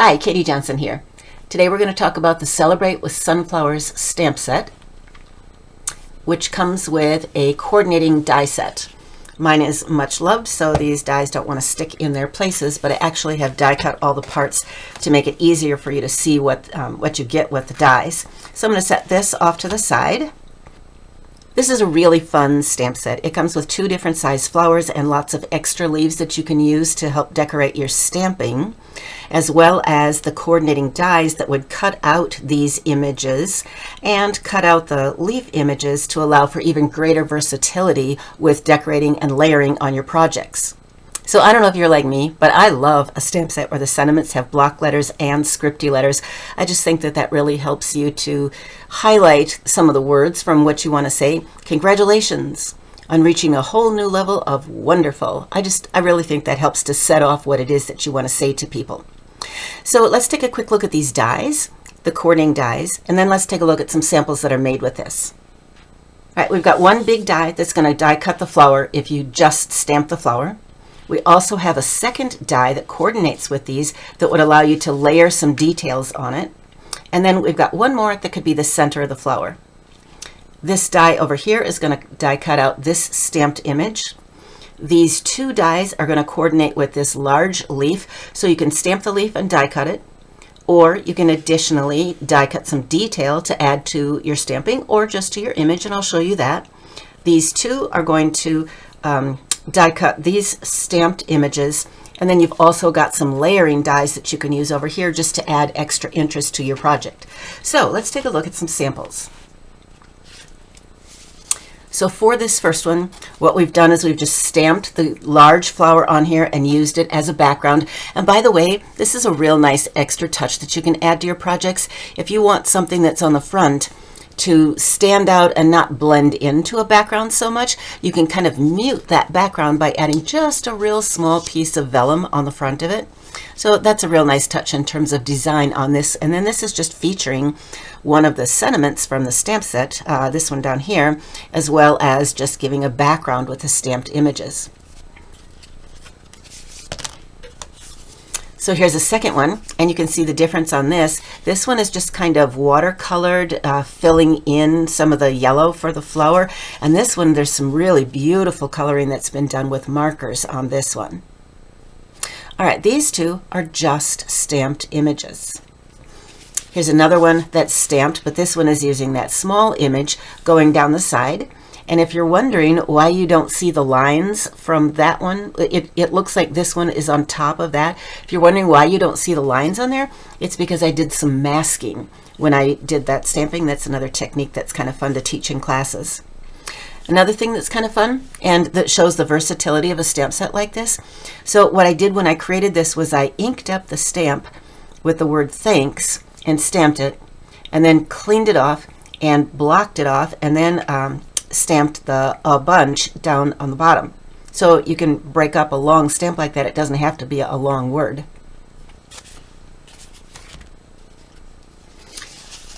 Hi, Katie Johnson here. Today we're going to talk about the Celebrate with Sunflowers stamp set, which comes with a coordinating die set. Mine is much loved, so these dies don't want to stick in their places, but I actually have die cut all the parts to make it easier for you to see what you get with the dies. So I'm going to set this off to the side. This is a really fun stamp set. It comes with 2 different size flowers and lots of extra leaves that you can use to help decorate your stamping, as well as the coordinating dies that would cut out these images and cut out the leaf images to allow for even greater versatility with decorating and layering on your projects. So I don't know if you're like me, but I love a stamp set where the sentiments have block letters and scripty letters. I just think that that really helps you to highlight some of the words from what you want to say. Congratulations on reaching a whole new level of wonderful. I really think that helps to set off what it is that you want to say to people. So let's take a quick look at these dies, the coordinating dies, and then let's take a look at some samples that are made with this. All right, we've got one big die that's going to die cut the flower if you just stamp the flower. We also have a second die that coordinates with these that would allow you to layer some details on it. And then we've got one more that could be the center of the flower. This die over here is going to die cut out this stamped image. These 2 dies are going to coordinate with this large leaf, so you can stamp the leaf and die cut it, or you can additionally die cut some detail to add to your stamping or just to your image, and I'll show you that. These 2 are going to die cut these stamped images, and then you've also got some layering dies that you can use over here just to add extra interest to your project. So let's take a look at some samples. So for this first one, what we've done is we've just stamped the large flower on here and used it as a background. And by the way, this is a real nice extra touch that you can add to your projects. If you want something that's on the front to stand out and not blend into a background so much, you can kind of mute that background by adding just a real small piece of vellum on the front of it. So that's a real nice touch in terms of design on this. And then this is just featuring one of the sentiments from the stamp set, this one down here, as well as just giving a background with the stamped images. So here's a second one, and you can see the difference on this. This one is just kind of watercolored, filling in some of the yellow for the flower. And this one, there's some really beautiful coloring that's been done with markers on this one. All right, these 2 are just stamped images. Here's another one that's stamped, but this one is using that small image going down the side. And if you're wondering why you don't see the lines from that one, it looks like this one is on top of that. If you're wondering why you don't see the lines on there, it's because I did some masking when I did that stamping. That's another technique that's kind of fun to teach in classes. Another thing that's kind of fun and that shows the versatility of a stamp set like this. So what I did when I created this was I inked up the stamp with the word thanks and stamped it, and then cleaned it off and blocked it off, and then stamped a bunch down on the bottom. So you can break up a long stamp like that. It doesn't have to be a long word.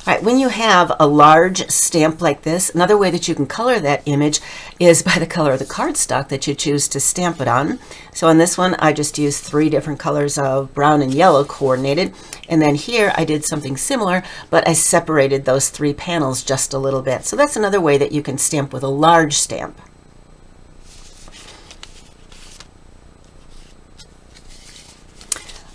All right, when you have a large stamp like this, another way that you can color that image is by the color of the cardstock that you choose to stamp it on. So on this one, I just used 3 different colors of brown and yellow coordinated. And then here I did something similar, but I separated those 3 panels just a little bit. So that's another way that you can stamp with a large stamp.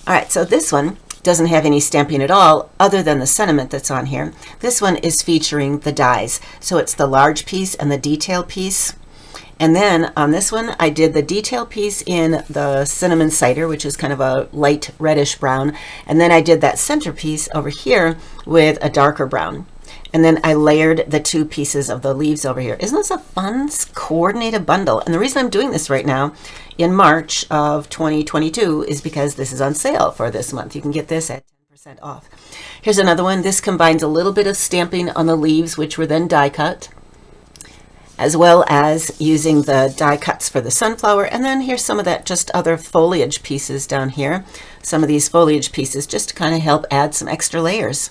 All right, so this one doesn't have any stamping at all other than the sentiment that's on here. This one is featuring the dies. So it's the large piece and the detail piece. And then on this one, I did the detail piece in the cinnamon cider, which is kind of a light reddish brown. And then I did that center piece over here with a darker brown. And then I layered the 2 pieces of the leaves over here. Isn't this a fun coordinated bundle? And the reason I'm doing this right now in March of 2022 is because this is on sale for this month. You can get this at 10% off. Here's another one. This combines a little bit of stamping on the leaves, which were then die cut, as well as using the die cuts for the sunflower. And then here's some of that just other foliage pieces down here. Some of these foliage pieces just to kind of help add some extra layers.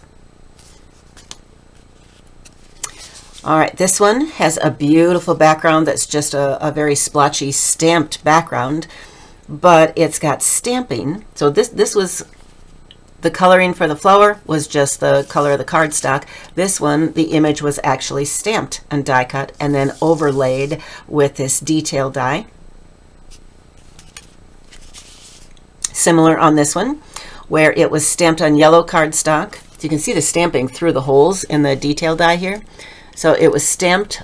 All right, this one has a beautiful background that's just a very splotchy stamped background, but it's got stamping. So this was The coloring for the flower was just the color of the cardstock. This one, the image was actually stamped and die cut and then overlaid with this detail die. Similar on this one, where it was stamped on yellow cardstock. So you can see the stamping through the holes in the detail die here. So it was stamped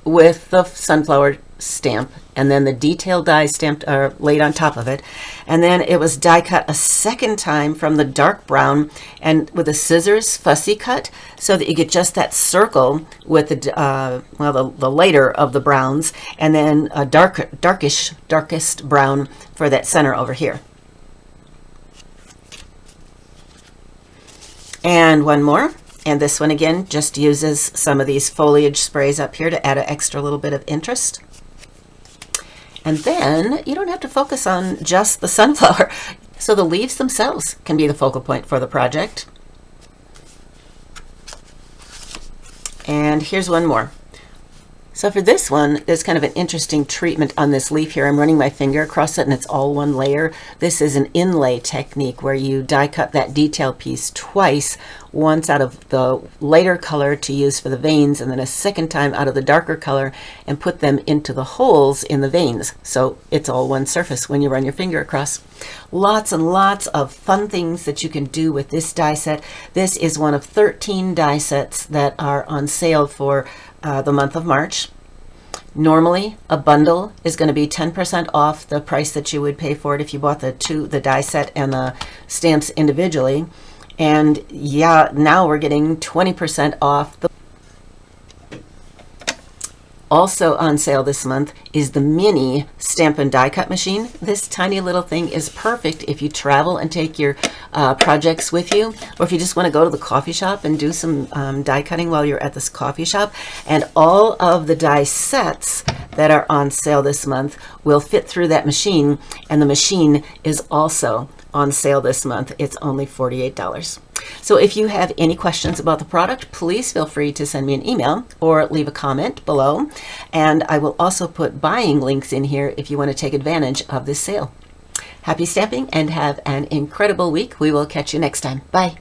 with the sunflower stamp, and then the detail die stamped or laid on top of it, and then it was die cut a second time from the dark brown and with a scissors fussy cut, so that you get just that circle with the lighter of the browns, and then a darkest brown for that center over here. And one more. And this one again just uses some of these foliage sprays up here to add an extra little bit of interest. And then you don't have to focus on just the sunflower. So the leaves themselves can be the focal point for the project. And here's one more. So for this one, there's kind of an interesting treatment on this leaf here. I'm running my finger across it and it's all one layer. This is an inlay technique where you die cut that detail piece twice, once out of the lighter color to use for the veins, and then a second time out of the darker color and put them into the holes in the veins. So it's all one surface when you run your finger across. Lots and lots of fun things that you can do with this die set. This is one of 13 die sets that are on sale for the month of March. Normally, a bundle is going to be 10% off the price that you would pay for it if you bought the die set and the stamps individually. And yeah, now we're getting 20% off. Also on sale this month is the mini Stampin' Die Cut machine. This tiny little thing is perfect if you travel and take your projects with you, or if you just want to go to the coffee shop and do some die cutting while you're at this coffee shop. And all of the die sets that are on sale this month will fit through that machine, and the machine is also on sale this month. It's only $48. So if you have any questions about the product, please feel free to send me an email or leave a comment below. And I will also put buying links in here if you want to take advantage of this sale. Happy stamping and have an incredible week. We will catch you next time. Bye.